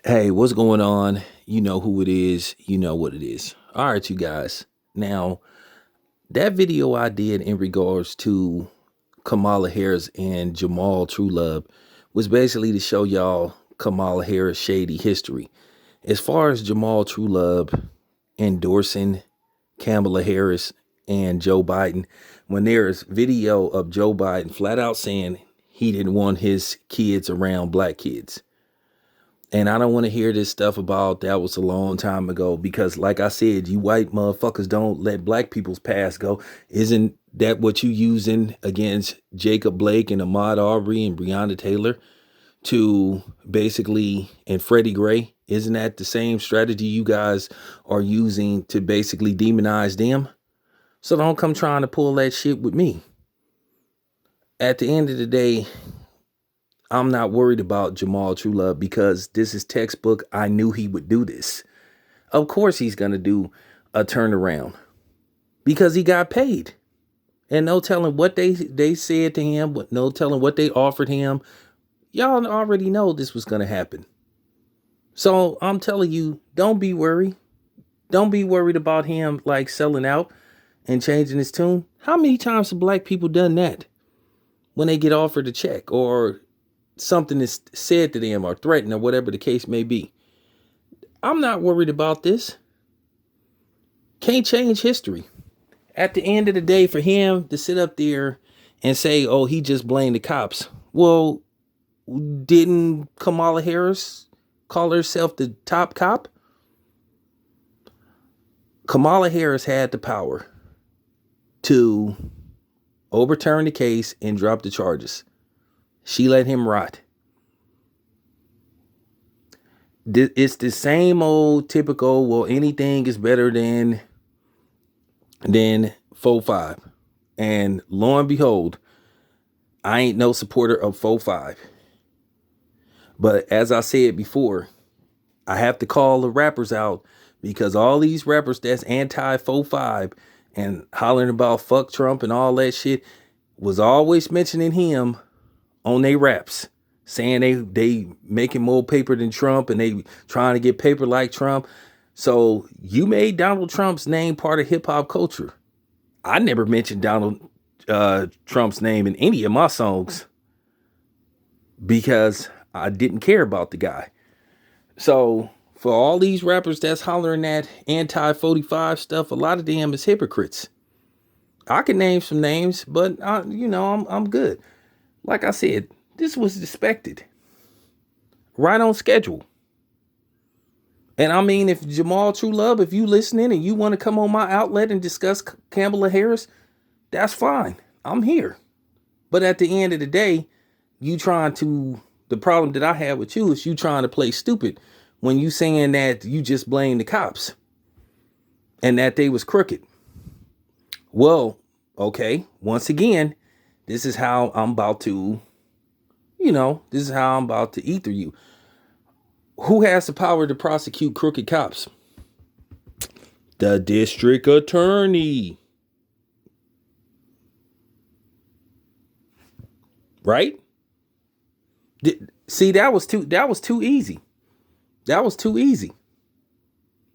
Hey, what's going on? You know who it is. You know what it is. All right, you guys. Now, that video I did in regards to Kamala Harris and Jamal Truelove was basically to show y'all Kamala Harris shady history. As far as Jamal Truelove endorsing Kamala Harris and Joe Biden, when there's video of Joe Biden flat out saying he didn't want his kids around black kids. And I don't want to hear this stuff about that was a long time ago because, like I said, you white motherfuckers don't let black people's past go. Isn't that what you using against Jacob Blake and Ahmaud Arbery and Breonna Taylor to basically, and Freddie Gray? Isn't that the same strategy you guys are using to basically demonize them? So don't come trying to pull that shit with me. At the end of the day, I'm not worried about Jamal Truelove because this is textbook. I knew he would do this. Of course he's going to do a turnaround because he got paid. And no telling what they said to him, no telling what they offered him. Y'all already know this was going to happen. So I'm telling you, don't be worried. Don't be worried about him like selling out and changing his tune. How many times have black people done that when they get offered a check or something is said to them or threatened or whatever the case may be? I'm not worried about this. Can't change history. At the end of the day, for him to sit up there and say, oh, he just blamed the cops. Well, didn't Kamala Harris call herself the top cop? Kamala Harris had the power to overturn the case and drop the charges. She let him rot. It's the same old typical, well, anything is better than 4-5. And lo and behold, I ain't no supporter of 4-5. But as I said before, I have to call the rappers out because all these rappers that's anti 4-5 and hollering about fuck Trump and all that shit was always mentioning him on their raps, saying they making more paper than Trump and they trying to get paper like Trump. So you made Donald Trump's name part of hip hop culture. I never mentioned Donald Trump's name in any of my songs because I didn't care about the guy. So for all these rappers that's hollering that anti-45 stuff, a lot of them is hypocrites. I can name some names, but I'm good. Like I said, this was expected, right on schedule. And I mean, if Jamal Truelove, if you listening and you want to come on my outlet and discuss Kamala Harris, that's fine. I'm here. But at the end of the day, the problem that I have with you is you trying to play stupid when you saying that you just blame the cops and that they was crooked. Well, okay, once again, this is how I'm about to, this is how I'm about to ether you. Who has the power to prosecute crooked cops? The district attorney. Right? See, that was too easy. That was too easy.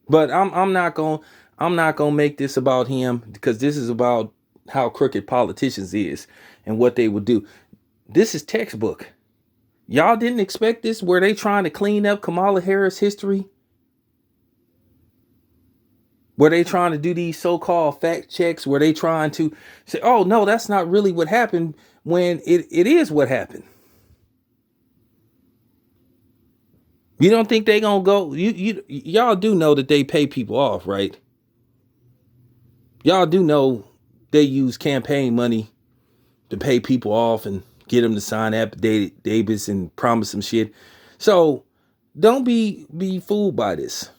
But I'm not gonna make this about him because this is about how crooked politicians is and what they would do. This is textbook. Y'all didn't expect this? Were they trying to clean up Kamala Harris history? Were they trying to do these so-called fact checks? Were they trying to say, oh no, that's not really what happened, when it is what happened? You don't think they gonna go? Y'all do know that they pay people off, right? Y'all do know they use campaign money to pay people off and get them to sign affidavits and promise some shit. So don't be fooled by this.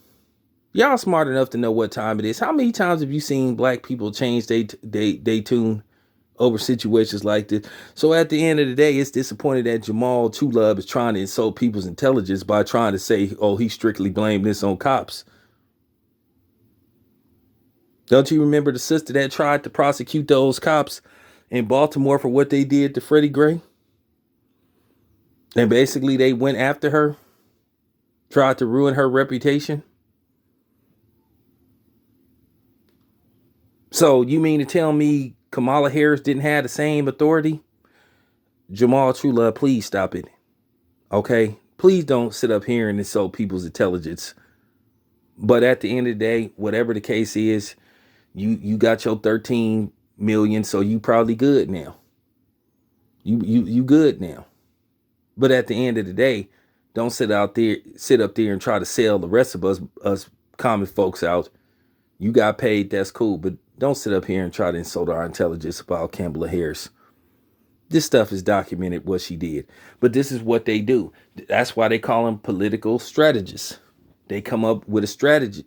Y'all smart enough to know what time it is. How many times have you seen black people change they tune over situations like this? So at the end of the day, it's disappointing that Jamal Truelove is trying to insult people's intelligence by trying to say, oh, he strictly blamed this on cops. Don't you remember the sister that tried to prosecute those cops in Baltimore for what they did to Freddie Gray? And basically they went after her, tried to ruin her reputation. So you mean to tell me Kamala Harris didn't have the same authority? Jamal Trulove, please stop it. Okay? Please don't sit up here and insult people's intelligence. But at the end of the day, whatever the case is, you got your 13 million, so you probably good now. You good now. But at the end of the day, don't sit up there and try to sell the rest of us common folks out. You got paid, that's cool, but don't sit up here and try to insult our intelligence about Kamala Harris. This stuff is documented what she did. But this is what they do. That's why they call them political strategists. They come up with a strategy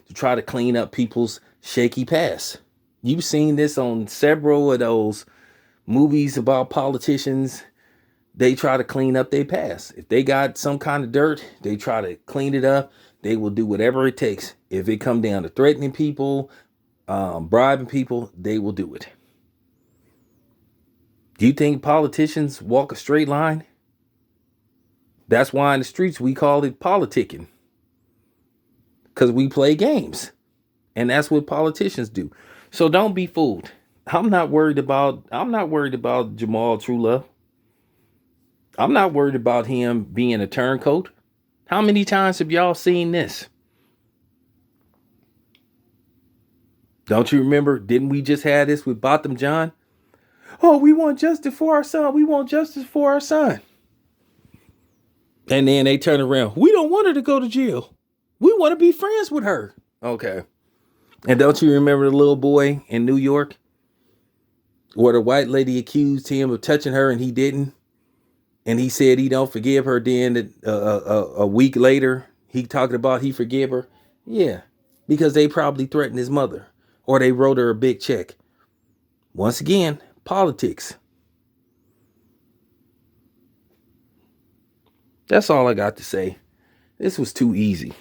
to try to clean up people's shaky past. You've seen this on several of those movies about politicians. They try to clean up their past. If they got some kind of dirt, they try to clean it up. They will do whatever it takes. If it come down to threatening people, bribing people, they will do it. Do you think politicians walk a straight line? That's why in the streets we call it politicking. Because we play games. And that's what politicians do. So don't be fooled. I'm not worried about Jamal Trulove. I'm not worried about him being a turncoat. How many times have y'all seen this? Don't you remember? Didn't we just have this with Botham Jean? Oh, we want justice for our son. We want justice for our son. And then they turn around. We don't want her to go to jail. We want to be friends with her. Okay. And don't you remember the little boy in New York where the white lady accused him of touching her and he didn't? And he said he don't forgive her. Then a week later, he talking about he forgive her. Yeah, because they probably threatened his mother or they wrote her a big check. Once again, politics. That's all I got to say. This was too easy.